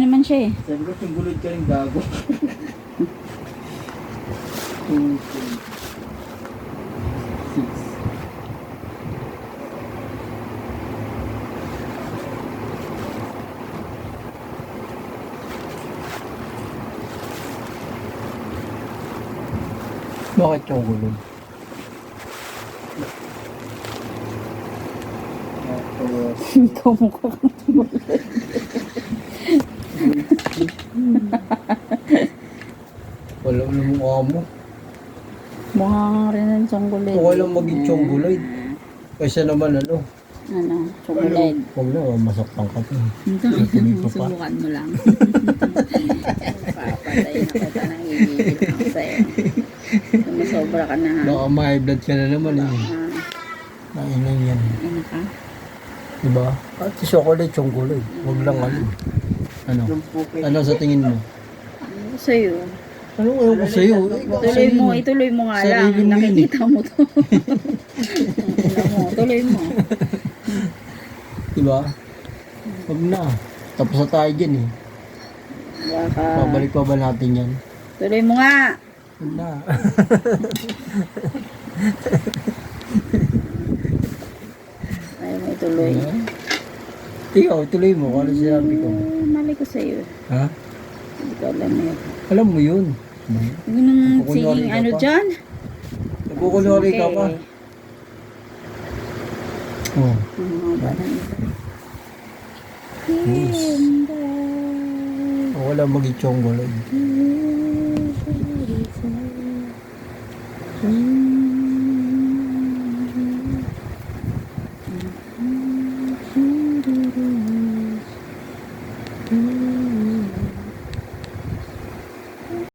Naman siya eh. Sabi ko, tunggulod ka rin gago. 2, 6. Bakit yung gulod? Tapos, Ikaw mukha kang tumulad. Wala mo mukha mo. Mukha nga rin ng chocolate. Okay lang maging chocolate. Kasi naman ano. Ano, chocolate. Huwag na, masaktan ka pa. Ito, subukan mo lang. Papatay na kita nang gigigil ako sa'yo. Sumasobra ka na ha. Baka ma-high blood ka na naman eh. Nainan yan. Ano ka? Diba? At chocolate, chocolate. Huwag lang ano. Ano? yung puke. Ano sa tingin mo? Ano sa'yo? Ano ayaw ko sa'yo? Tuloy mo, ituloy mo nga lang. Sarili mo yun eh. Nakikita mo to. Ano mo, tuloy mo. Diba? Huwag na. Tapos na tayo dyan eh. Baka, Pabalik pa ba natin yan? tuloy mo nga. Huwag na. Ayaw mo ituloy. Ikaw, tuloy mo. Kung ano sinabi ko. Mali ko sa'yo. Ha? Hindi ko alam yun. Alam mo yun. Huwag nang Nagkukunwari singing ka ano pa. dyan. Nagkukunwari ka pa. Oh. Ano ba na ito? Yes. Wala maging chocolate.